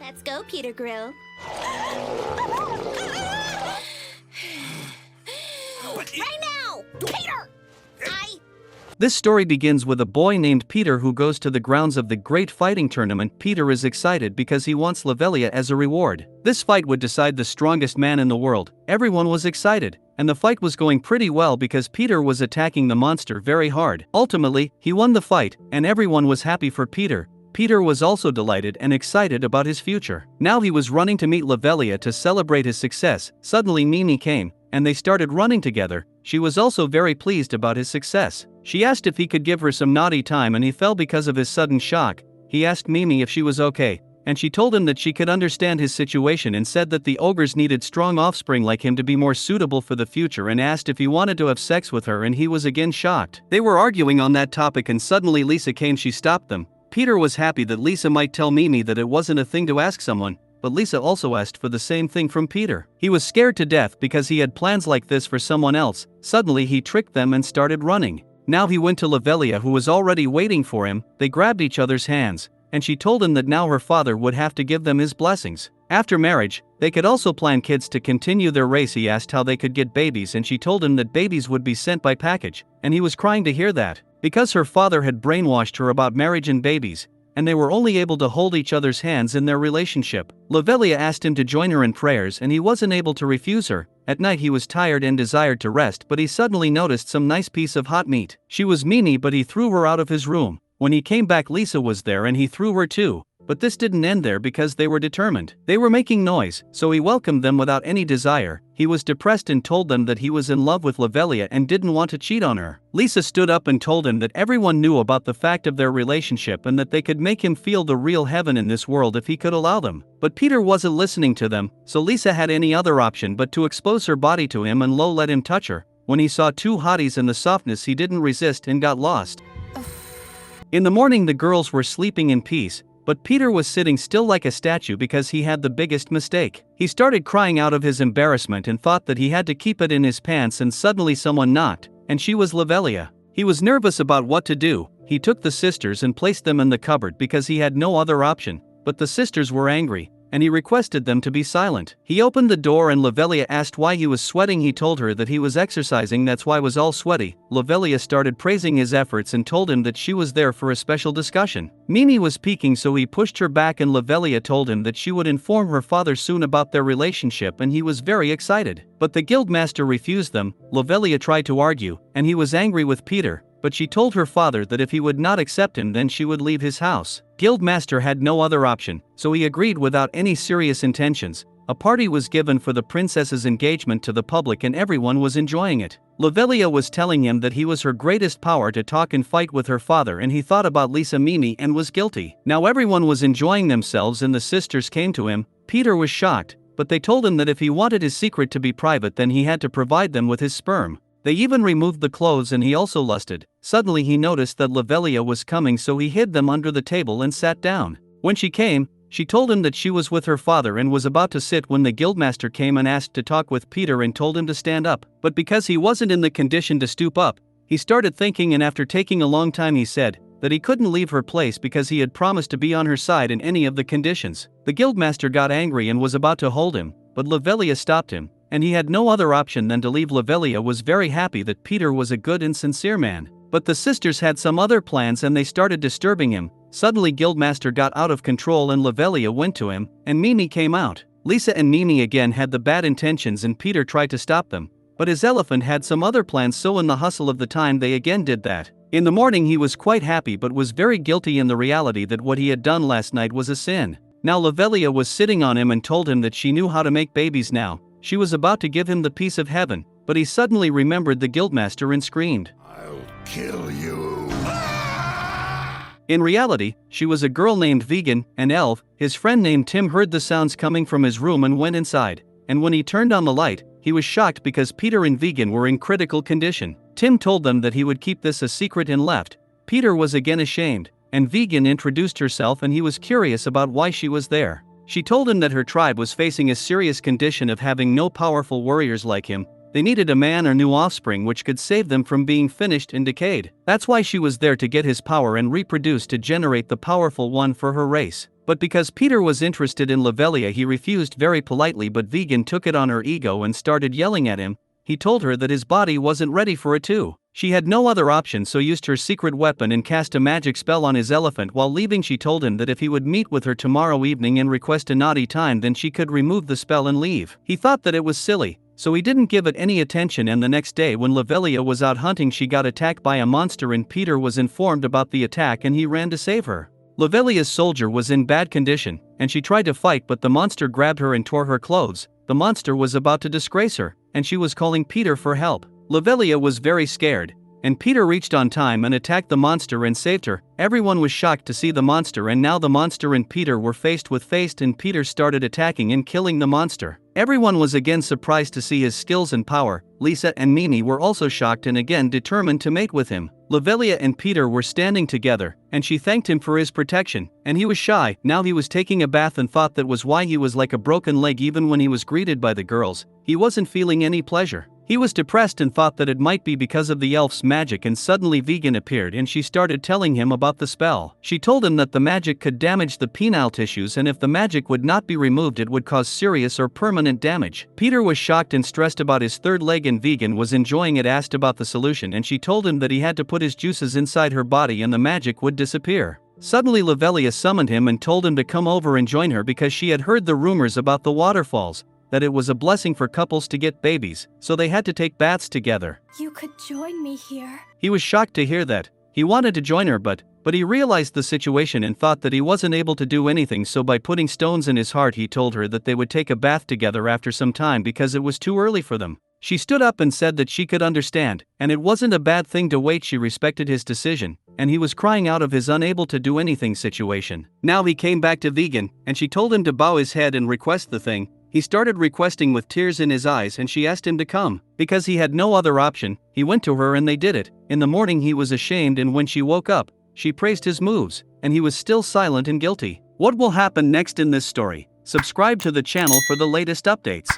Let's go, Peter Grill. Right now! Peter! This story begins with a boy named Peter who goes to the grounds of the great fighting tournament. Peter is excited because he wants Luvelia as a reward. This fight would decide the strongest man in the world. Everyone was excited, and the fight was going pretty well because Peter was attacking the monster very hard. Ultimately, he won the fight, and everyone was happy for Peter. Peter was also delighted and excited about his future. Now he was running to meet Luvelia to celebrate his success. Suddenly Mimi came, and they started running together. She was also very pleased about his success. She asked if he could give her some naughty time and he fell because of his sudden shock. He asked Mimi if she was okay, and she told him that she could understand his situation and said that the ogres needed strong offspring like him to be more suitable for the future, and asked if he wanted to have sex with her, and he was again shocked. They were arguing on that topic and suddenly Lisa came. She stopped them. Peter was happy that Lisa might tell Mimi that it wasn't a thing to ask someone, but Lisa also asked for the same thing from Peter. He was scared to death because he had plans like this for someone else. Suddenly he tricked them and started running. Now he went to Luvelia, who was already waiting for him. They grabbed each other's hands, and she told him that now her father would have to give them his blessings. After marriage, they could also plan kids to continue their race. He asked how they could get babies, and she told him that babies would be sent by package, and he was crying to hear that, because her father had brainwashed her about marriage and babies, and they were only able to hold each other's hands in their relationship. Luvelia asked him to join her in prayers, and he wasn't able to refuse her. At night he was tired and desired to rest, but he suddenly noticed some nice piece of hot meat. She was Mimi, but he threw her out of his room. When he came back, Lisa was there and he threw her too. But this didn't end there because they were determined. They were making noise, so he welcomed them without any desire. He was depressed and told them that he was in love with Luvelia and didn't want to cheat on her. Lisa stood up and told him that everyone knew about the fact of their relationship and that they could make him feel the real heaven in this world if he could allow them. But Peter wasn't listening to them, so Lisa had any other option but to expose her body to him and let him touch her. When he saw two hotties in the softness, he didn't resist and got lost. In the morning the girls were sleeping in peace, but Peter was sitting still like a statue because he had the biggest mistake. He started crying out of his embarrassment and thought that he had to keep it in his pants, and suddenly someone knocked, and she was Luvelia. He was nervous about what to do. He took the sisters and placed them in the cupboard because he had no other option, but the sisters were angry, and he requested them to be silent. He opened the door and Luvelia asked why he was sweating. He told her that he was exercising, that's why he was all sweaty. Luvelia started praising his efforts and told him that she was there for a special discussion. Mimi was peeking, so he pushed her back, and Luvelia told him that she would inform her father soon about their relationship, and he was very excited. But the guildmaster refused them. Luvelia tried to argue, and he was angry with Peter, but she told her father that if he would not accept him then she would leave his house. Guildmaster had no other option, so he agreed without any serious intentions. A party was given for the princess's engagement to the public and everyone was enjoying it. Luvelia was telling him that he was her greatest power to talk and fight with her father, and he thought about Lisa Mimi and was guilty. Now everyone was enjoying themselves and the sisters came to him. Peter was shocked, but they told him that if he wanted his secret to be private then he had to provide them with his sperm. They even removed the clothes and he also lusted. Suddenly he noticed that Luvelia was coming, so he hid them under the table and sat down. When she came, she told him that she was with her father and was about to sit when the guildmaster came and asked to talk with Peter and told him to stand up. But because he wasn't in the condition to stoop up, he started thinking, and after taking a long time he said that he couldn't leave her place because he had promised to be on her side in any of the conditions. The guildmaster got angry and was about to hold him, but Luvelia stopped him, and he had no other option than to leave. Luvelia was very happy that Peter was a good and sincere man. But the sisters had some other plans and they started disturbing him. Suddenly Guildmaster got out of control and Luvelia went to him, and Mimi came out. Lisa and Mimi again had the bad intentions and Peter tried to stop them, but his elephant had some other plans, so in the hustle of the time they again did that. In the morning he was quite happy but was very guilty in the reality that what he had done last night was a sin. Now Luvelia was sitting on him and told him that she knew how to make babies now. She was about to give him the piece of heaven, but he suddenly remembered the guildmaster and screamed, "I'll kill you." In reality, she was a girl named Vegan, an elf. His friend named Tim heard the sounds coming from his room and went inside, and when he turned on the light, he was shocked because Peter and Vegan were in critical condition. Tim told them that he would keep this a secret and left. Peter was again ashamed, and Vegan introduced herself and he was curious about why she was there. She told him that her tribe was facing a serious condition of having no powerful warriors like him. They needed a man or new offspring which could save them from being finished and decayed. That's why she was there, to get his power and reproduce to generate the powerful one for her race. But because Peter was interested in Luvelia, he refused very politely, but Vegan took it on her ego and started yelling at him. He told her that his body wasn't ready for it too. She had no other option, so used her secret weapon and cast a magic spell on his elephant. While leaving, she told him that if he would meet with her tomorrow evening and request a naughty time, then she could remove the spell and leave. He thought that it was silly, so he didn't give it any attention, and the next day when Luvelia was out hunting, she got attacked by a monster and Peter was informed about the attack and he ran to save her. Luvelia's soldier was in bad condition, and she tried to fight, but the monster grabbed her and tore her clothes. The monster was about to disgrace her, and she was calling Peter for help. Luvelia was very scared, and Peter reached on time and attacked the monster and saved her. Everyone was shocked to see the monster, and now the monster and Peter were face to face, and Peter started attacking and killing the monster. Everyone was again surprised to see his skills and power. Lisa and Mimi were also shocked and again determined to mate with him. Luvelia and Peter were standing together, and she thanked him for his protection, and he was shy. Now he was taking a bath and thought that was why he was like a broken leg even when he was greeted by the girls. He wasn't feeling any pleasure. He was depressed and thought that it might be because of the elf's magic, and suddenly Vegan appeared and she started telling him about the spell. She told him that the magic could damage the penile tissues, and if the magic would not be removed it would cause serious or permanent damage. Peter was shocked and stressed about his third leg, and Vegan was enjoying it, asked about the solution, and she told him that he had to put his juices inside her body and the magic would disappear. Suddenly Luvelia summoned him and told him to come over and join her because she had heard the rumors about the waterfalls, that it was a blessing for couples to get babies, so they had to take baths together. You could join me here. He was shocked to hear that. He wanted to join her, but he realized the situation and thought that he wasn't able to do anything, so by putting stones in his heart he told her that they would take a bath together after some time because it was too early for them. She stood up and said that she could understand, and it wasn't a bad thing to wait. She respected his decision, and he was crying out of his unable to do anything situation. Now he came back to Vegan, and she told him to bow his head and request the thing. He started requesting with tears in his eyes, and she asked him to come. Because he had no other option, he went to her and they did it. In the morning he was ashamed, and when she woke up, she praised his moves, and he was still silent and guilty. What will happen next in this story? Subscribe to the channel for the latest updates.